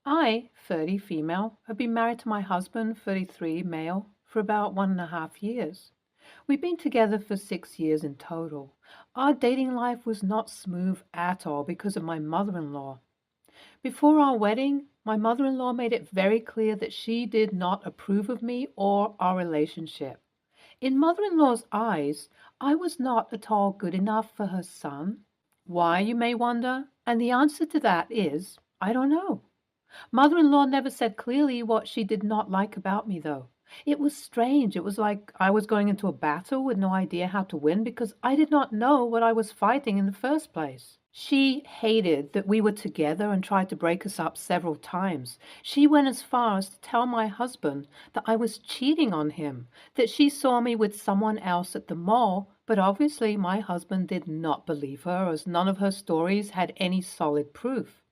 I, 30, female, have been married to my husband, 33, male, for about 1.5 years. We've been together for 6 years in total. Our dating life was not smooth at all because of my mother-in-law. Before our wedding, my mother-in-law made it very clear that she did not approve of me or our relationship. In mother-in-law's eyes, I was not at all good enough for her son. Why, you may wonder? And the answer to that is, I don't know. Mother-in-law never said clearly what she did not like about me, though. It was strange. It was like I was going into a battle with no idea how to win because I did not know what I was fighting in the first place. She hated that we were together and tried to break us up several times. She went as far as to tell my husband that I was cheating on him, that she saw me with someone else at the mall, but obviously my husband did not believe her as none of her stories had any solid proof.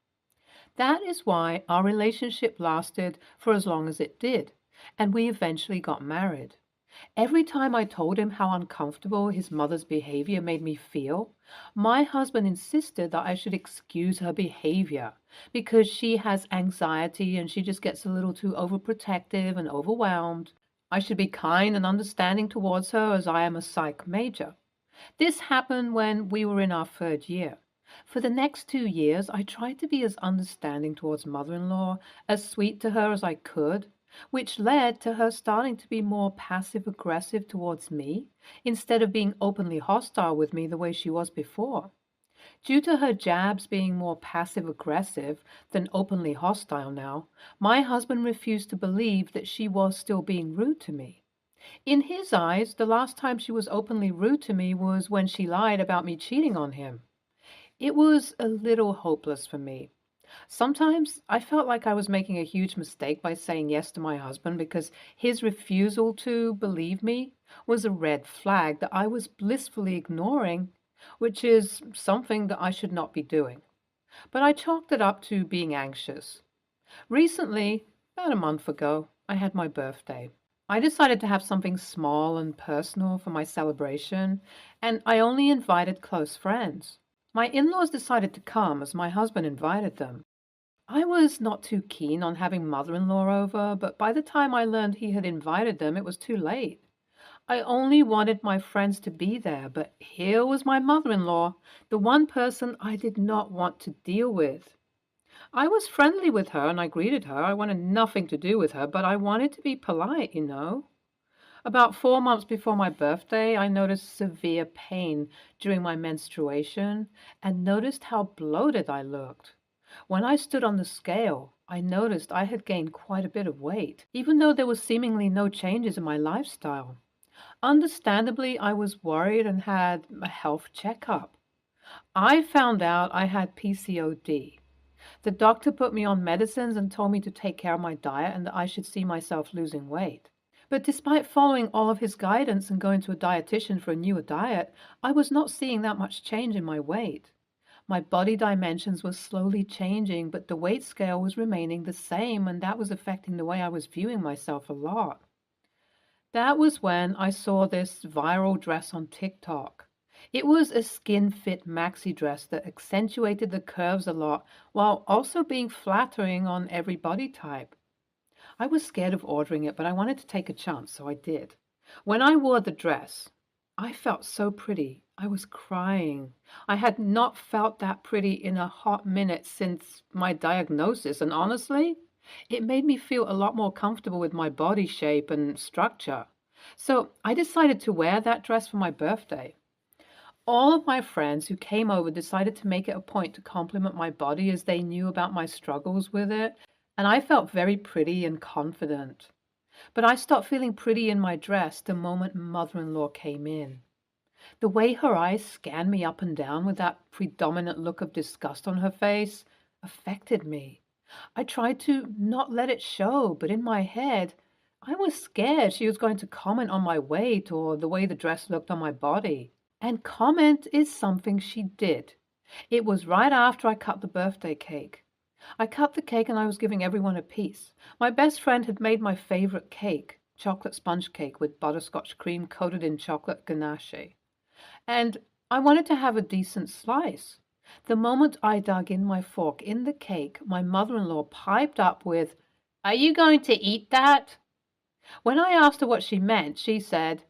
That is why our relationship lasted for as long as it did, and we eventually got married. Every time I told him how uncomfortable his mother's behavior made me feel, my husband insisted that I should excuse her behavior because she has anxiety and she just gets a little too overprotective and overwhelmed. I should be kind and understanding towards her as I am a psych major. This happened when we were in our third year. For the next 2 years, I tried to be as understanding towards mother-in-law, as sweet to her as I could, which led to her starting to be more passive-aggressive towards me, instead of being openly hostile with me the way she was before. Due to her jabs being more passive-aggressive than openly hostile now, my husband refused to believe that she was still being rude to me. In his eyes, the last time she was openly rude to me was when she lied about me cheating on him. It was a little hopeless for me. Sometimes I felt like I was making a huge mistake by saying yes to my husband because his refusal to believe me was a red flag that I was blissfully ignoring, which is something that I should not be doing. But I chalked it up to being anxious. Recently, about a month ago, I had my birthday. I decided to have something small and personal for my celebration, and I only invited close friends. My in-laws decided to come as my husband invited them. I was not too keen on having mother-in-law over, but by the time I learned he had invited them, it was too late. I only wanted my friends to be there, but here was my mother-in-law, the one person I did not want to deal with. I was friendly with her and I greeted her. I wanted nothing to do with her, but I wanted to be polite. About 4 months before my birthday, I noticed severe pain during my menstruation and noticed how bloated I looked. When I stood on the scale, I noticed I had gained quite a bit of weight, even though there was seemingly no changes in my lifestyle. Understandably, I was worried and had a health checkup. I found out I had PCOD. The doctor put me on medicines and told me to take care of my diet and that I should see myself losing weight. But despite following all of his guidance and going to a dietitian for a newer diet, I was not seeing that much change in my weight. My body dimensions were slowly changing, but the weight scale was remaining the same, and that was affecting the way I was viewing myself a lot. That was when I saw this viral dress on TikTok. It was a skin-fit maxi dress that accentuated the curves a lot while also being flattering on every body type. I was scared of ordering it, but I wanted to take a chance, so I did. When I wore the dress, I felt so pretty. I was crying. I had not felt that pretty in a hot minute since my diagnosis, and honestly, it made me feel a lot more comfortable with my body shape and structure. So I decided to wear that dress for my birthday. All of my friends who came over decided to make it a point to compliment my body as they knew about my struggles with it, and I felt very pretty and confident. But I stopped feeling pretty in my dress the moment mother-in-law came in. The way her eyes scanned me up and down with that predominant look of disgust on her face affected me. I tried to not let it show, but in my head, I was scared she was going to comment on my weight or the way the dress looked on my body. And comment is something she did. It was right after I cut the birthday cake. I cut the cake and I was giving everyone a piece. My best friend had made my favorite cake, chocolate sponge cake with butterscotch cream coated in chocolate ganache. And I wanted to have a decent slice. The moment I dug in my fork in the cake, my mother-in-law piped up with, "Are you going to eat that?" When I asked her what she meant, she said,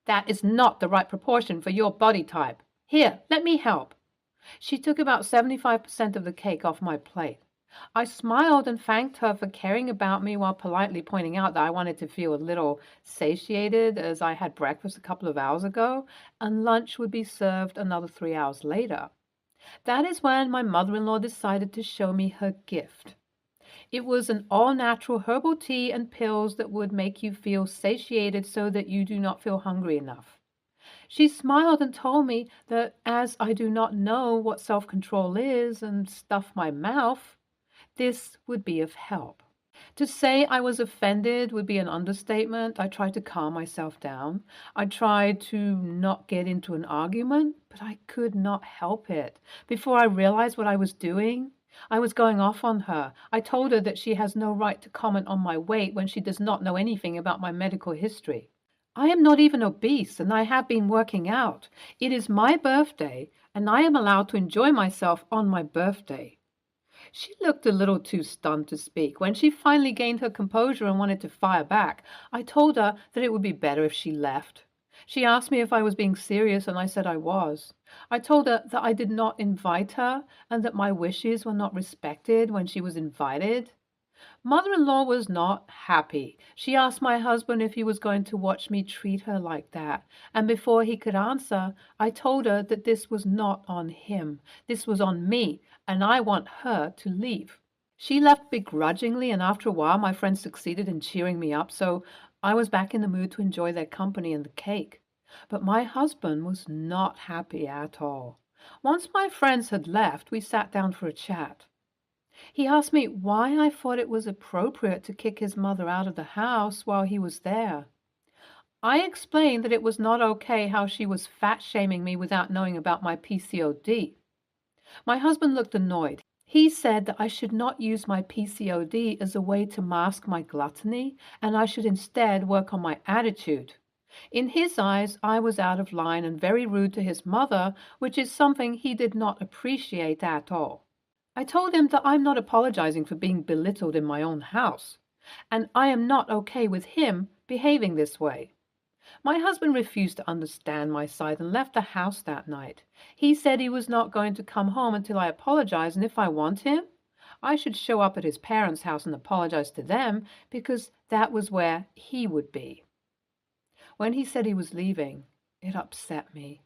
"That is not the right proportion for your body type. Here, let me help." She took about 75% of the cake off my plate. I smiled and thanked her for caring about me while politely pointing out that I wanted to feel a little satiated as I had breakfast a couple of hours ago and lunch would be served another 3 hours later. That is when my mother-in-law decided to show me her gift. It was an all-natural herbal tea and pills that would make you feel satiated so that you do not feel hungry enough. She smiled and told me that as I do not know what self-control is and stuffed my mouth, this would be of help. To say I was offended would be an understatement. I tried to calm myself down. I tried to not get into an argument, but I could not help it. Before I realized what I was doing, I was going off on her. I told her that she has no right to comment on my weight when she does not know anything about my medical history. I am not even obese, and I have been working out. It is my birthday, and I am allowed to enjoy myself on my birthday. She looked a little too stunned to speak. When she finally gained her composure and wanted to fire back, I told her that it would be better if she left. She asked me if I was being serious, and I said I was. I told her that I did not invite her and that my wishes were not respected when she was invited. Mother-in-law was not happy. She asked my husband if he was going to watch me treat her like that. And before he could answer, I told her that this was not on him. This was on me, and I want her to leave. She left begrudgingly, and after a while, my friends succeeded in cheering me up, so I was back in the mood to enjoy their company and the cake. But my husband was not happy at all. Once my friends had left, we sat down for a chat. He asked me why I thought it was appropriate to kick his mother out of the house while he was there. I explained that it was not okay how she was fat-shaming me without knowing about my PCOD. My husband looked annoyed. He said that I should not use my PCOD as a way to mask my gluttony, and I should instead work on my attitude. In his eyes, I was out of line and very rude to his mother, which is something he did not appreciate at all. I told him that I'm not apologizing for being belittled in my own house, and I am not okay with him behaving this way. My husband refused to understand my side and left the house that night. He said he was not going to come home until I apologized, and if I want him, I should show up at his parents' house and apologize to them because that was where he would be. When he said he was leaving, it upset me.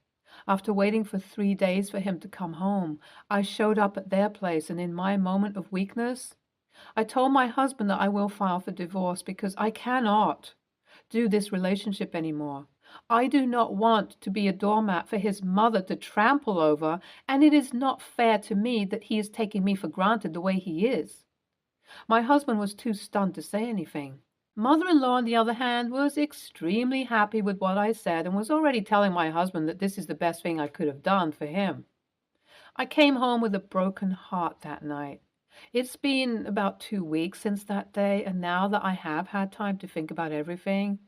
After waiting for 3 days for him to come home, I showed up at their place, and in my moment of weakness, I told my husband that I will file for divorce because I cannot do this relationship anymore. I do not want to be a doormat for his mother to trample over, and it is not fair to me that he is taking me for granted the way he is. My husband was too stunned to say anything. Mother-in-law, on the other hand, was extremely happy with what I said and was already telling my husband that this is the best thing I could have done for him. I came home with a broken heart that night. It's been about 2 weeks since that day, and now that I have had time to think about everything,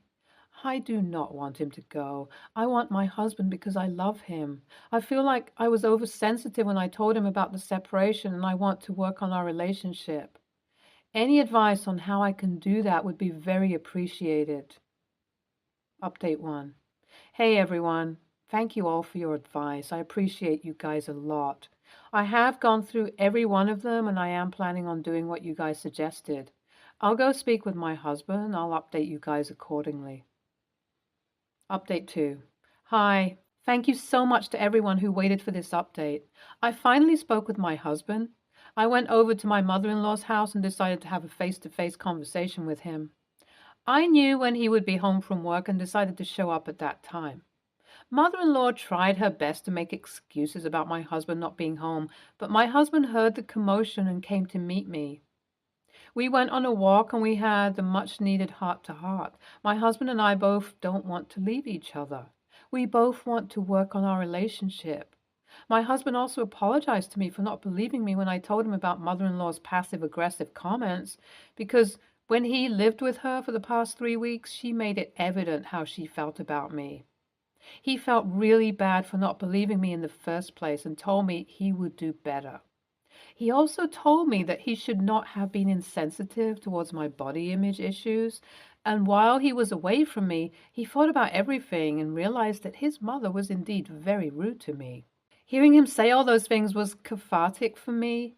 I do not want him to go. I want my husband because I love him. I feel like I was oversensitive when I told him about the separation, and I want to work on our relationship. Any advice on how I can do that would be very appreciated. Update 1. Hey everyone. Thank you all for your advice. I appreciate you guys a lot. I have gone through every one of them, and I am planning on doing what you guys suggested. I'll go speak with my husband. I'll update you guys accordingly. Update 2. Hi. Thank you so much to everyone who waited for this update. I finally spoke with my husband. I went over to my mother-in-law's house and decided to have a face-to-face conversation with him. I knew when he would be home from work and decided to show up at that time. Mother-in-law tried her best to make excuses about my husband not being home, but my husband heard the commotion and came to meet me. We went on a walk and we had the much-needed heart-to-heart. My husband and I both don't want to leave each other. We both want to work on our relationship. My husband also apologized to me for not believing me when I told him about mother-in-law's passive-aggressive comments, because when he lived with her for the past 3 weeks, she made it evident how she felt about me. He felt really bad for not believing me in the first place and told me he would do better. He also told me that he should not have been insensitive towards my body image issues, and while he was away from me, he thought about everything and realized that his mother was indeed very rude to me. Hearing him say all those things was cathartic for me.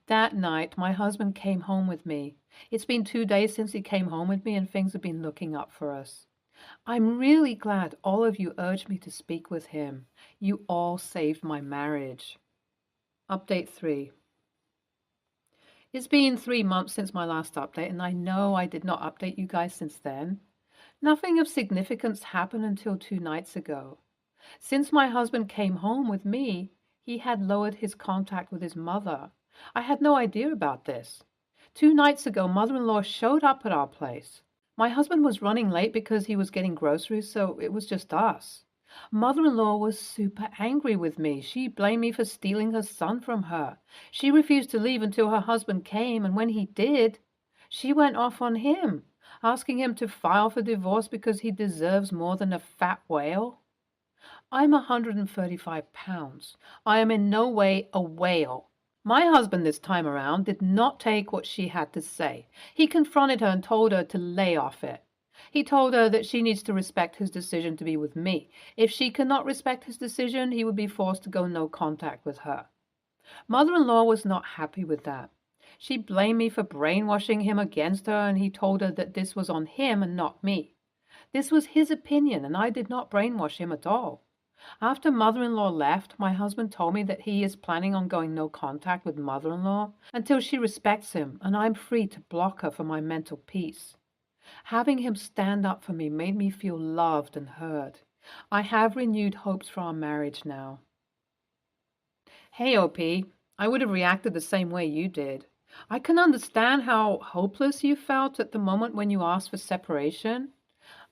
That night, my husband came home with me. It's been 2 days since he came home with me, and things have been looking up for us. I'm really glad all of you urged me to speak with him. You all saved my marriage. Update 3. It's been 3 months since my last update, and I know I did not update you guys since then. Nothing of significance happened until 2 nights ago. Since my husband came home with me, he had lowered his contact with his mother. I had no idea about this. 2 nights ago, mother-in-law showed up at our place. My husband was running late because he was getting groceries, so it was just us. Mother-in-law was super angry with me. She blamed me for stealing her son from her. She refused to leave until her husband came, and when he did, she went off on him, asking him to file for divorce because he deserves more than a fat whale. I'm 135 pounds. I am in no way a whale. My husband this time around did not take what she had to say. He confronted her and told her to lay off it. He told her that she needs to respect his decision to be with me. If she cannot respect his decision, he would be forced to go no contact with her. Mother-in-law was not happy with that. She blamed me for brainwashing him against her, and he told her that this was on him and not me. This was his opinion, and I did not brainwash him at all. After mother-in-law left, my husband told me that he is planning on going no contact with mother-in-law until she respects him, and I'm free to block her for my mental peace. Having him stand up for me made me feel loved and heard. I have renewed hopes for our marriage now. Hey, OP, I would have reacted the same way you did. I can understand how hopeless you felt at the moment when you asked for separation.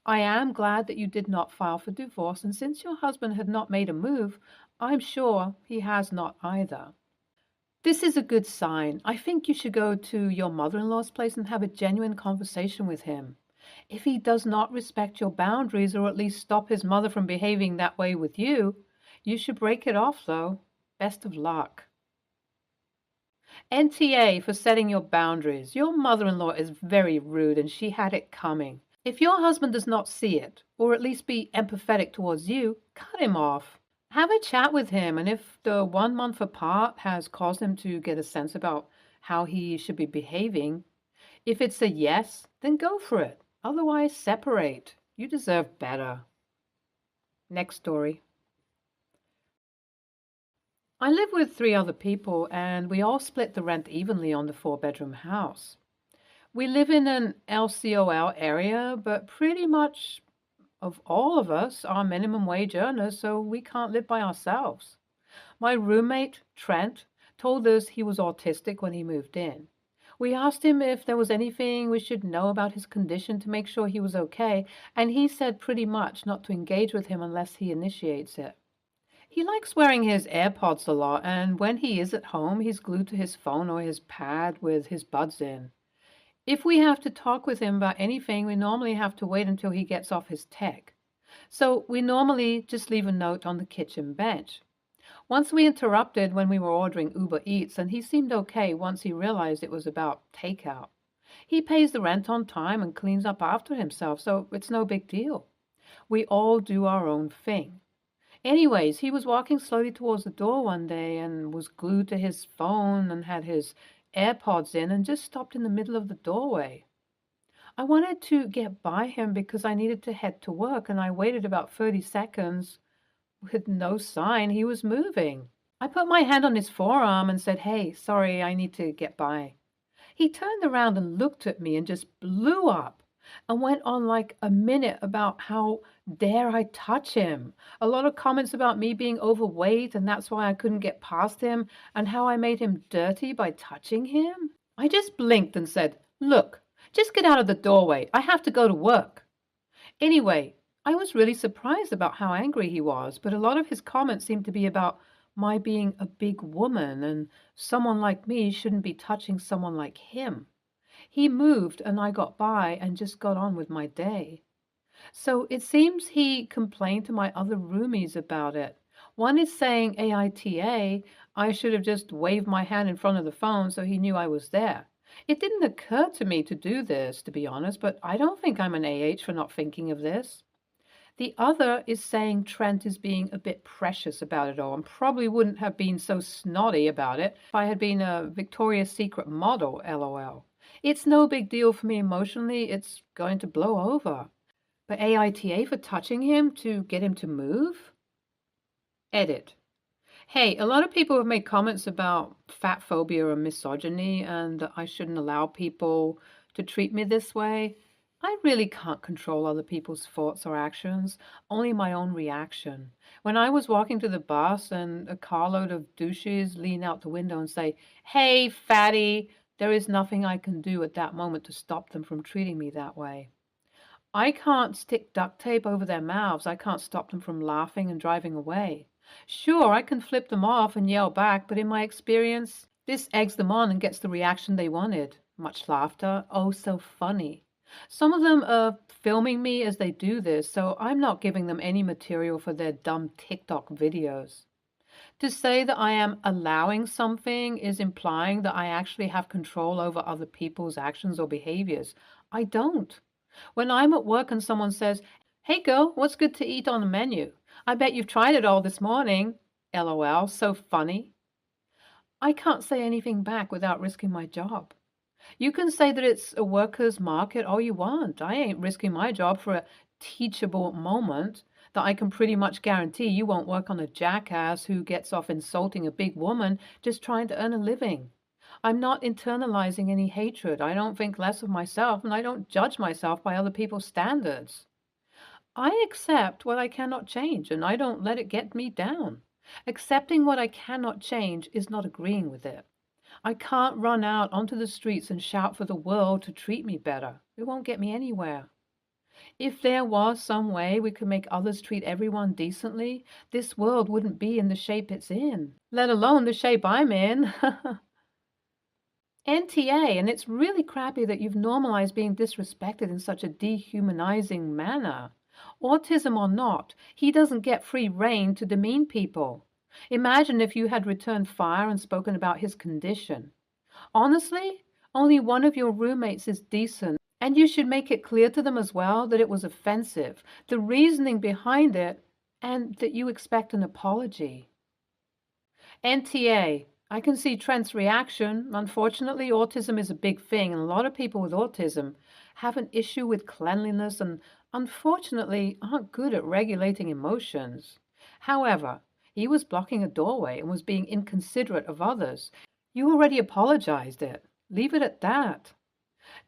I am glad that you did not file for divorce, and since your husband had not made a move, I'm sure he has not either. This is a good sign. I think you should go to your mother-in-law's place and have a genuine conversation with him. If he does not respect your boundaries, or at least stop his mother from behaving that way with you, you should break it off, though. Best of luck. NTA for setting your boundaries. Your mother-in-law is very rude, and she had it coming. If your husband does not see it, or at least be empathetic towards you, cut him off. Have a chat with him, and if the 1 month apart has caused him to get a sense about how he should be behaving, if it's a yes, then go for it. Otherwise, separate. You deserve better. Next story. I live with 3 other people, and we all split the rent evenly on the 4-bedroom house. We live in an LCOL area, but pretty much of all of us are minimum wage earners, so we can't live by ourselves. My roommate, Trent, told us he was autistic when he moved in. We asked him if there was anything we should know about his condition to make sure he was okay, and he said pretty much not to engage with him unless he initiates it. He likes wearing his AirPods a lot, and when he is at home, he's glued to his phone or his pad with his buds in. If we have to talk with him about anything, we normally have to wait until he gets off his tech. So we normally just leave a note on the kitchen bench. Once we interrupted when we were ordering Uber Eats, and he seemed okay once he realized it was about takeout. He pays the rent on time and cleans up after himself, so it's no big deal. We all do our own thing. Anyways, he was walking slowly towards the door one day and was glued to his phone and had his AirPods in and just stopped in the middle of the doorway. I wanted to get by him because I needed to head to work, and I waited about 30 seconds with no sign he was moving. I put my hand on his forearm and said, "Hey, sorry, I need to get by." He turned around and looked at me and just blew up and went on like a minute about how dare I touch him. A lot of comments about me being overweight and that's why I couldn't get past him, and how I made him dirty by touching him. I just blinked and said, "Look, just get out of the doorway. I have to go to work." Anyway, I was really surprised about how angry he was, but a lot of his comments seemed to be about my being a big woman and someone like me shouldn't be touching someone like him. He moved and I got by and just got on with my day. So it seems he complained to my other roomies about it. One is saying AITA, I should have just waved my hand in front of the phone so he knew I was there. It didn't occur to me to do this, to be honest, but I don't think I'm an AH for not thinking of this. The other is saying Trent is being a bit precious about it all and probably wouldn't have been so snotty about it if I had been a Victoria's Secret model, lol. It's no big deal for me emotionally, it's going to blow over. But AITA for touching him to get him to move? Edit. Hey, a lot of people have made comments about fat phobia or misogyny and that I shouldn't allow people to treat me this way. I really can't control other people's thoughts or actions, only my own reaction. When I was walking to the bus and a carload of douches lean out the window and say, "Hey, fatty," there is nothing I can do at that moment to stop them from treating me that way. I can't stick duct tape over their mouths. I can't stop them from laughing and driving away. Sure, I can flip them off and yell back, but in my experience, this eggs them on and gets the reaction they wanted. Much laughter. Oh, so funny. Some of them are filming me as they do this, so I'm not giving them any material for their dumb TikTok videos. To say that I am allowing something is implying that I actually have control over other people's actions or behaviors. I don't. When I'm at work and someone says, "Hey girl, what's good to eat on the menu? I bet you've tried it all this morning." LOL, so funny. I can't say anything back without risking my job. You can say that it's a worker's market all you want. I ain't risking my job for a teachable moment that I can pretty much guarantee you won't work on a jackass who gets off insulting a big woman just trying to earn a living. I'm not internalizing any hatred. I don't think less of myself, and I don't judge myself by other people's standards. I accept what I cannot change, and I don't let it get me down. Accepting what I cannot change is not agreeing with it. I can't run out onto the streets and shout for the world to treat me better. It won't get me anywhere. If there was some way we could make others treat everyone decently, this world wouldn't be in the shape it's in, let alone the shape I'm in. NTA, and it's really crappy that you've normalized being disrespected in such a dehumanizing manner. Autism or not, he doesn't get free rein to demean people. Imagine if you had returned fire and spoken about his condition. Honestly, only one of your roommates is decent, and you should make it clear to them as well that it was offensive, the reasoning behind it, and that you expect an apology. NTA, I can see Trent's reaction. Unfortunately, autism is a big thing, and a lot of people with autism have an issue with cleanliness and unfortunately aren't good at regulating emotions. However, he was blocking a doorway and was being inconsiderate of others. You already apologized it. Leave it at that.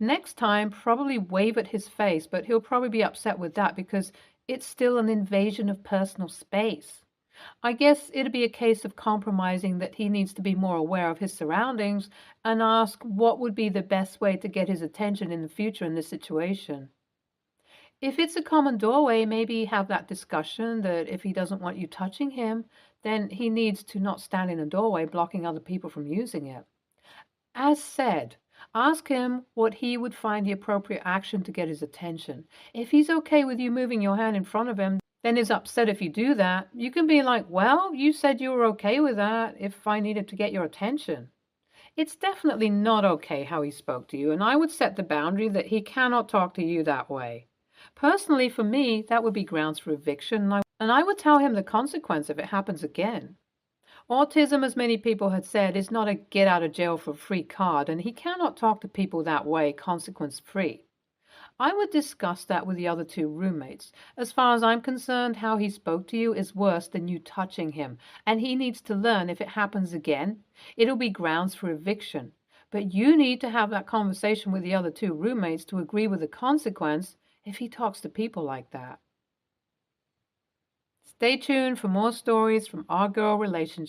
Next time, probably wave at his face, but he'll probably be upset with that because it's still an invasion of personal space. I guess it'd be a case of compromising that he needs to be more aware of his surroundings and ask what would be the best way to get his attention in the future in this situation. If it's a common doorway, maybe have that discussion that if he doesn't want you touching him, then he needs to not stand in a doorway blocking other people from using it. As said, ask him what he would find the appropriate action to get his attention. If he's okay with you moving your hand in front of him, then is upset if you do that, you can be like, "Well, you said you were okay with that if I needed to get your attention." It's definitely not okay how he spoke to you, and I would set the boundary that he cannot talk to you that way. Personally, for me, that would be grounds for eviction, and I would tell him the consequence if it happens again. Autism, as many people had said, is not a get out of jail for free card, and he cannot talk to people that way consequence free. I would discuss that with the other two roommates. As far as I'm concerned, how he spoke to you is worse than you touching him, and he needs to learn if it happens again, it'll be grounds for eviction. But you need to have that conversation with the other two roommates to agree with the consequence if he talks to people like that. Stay tuned for more stories from our girl relationship.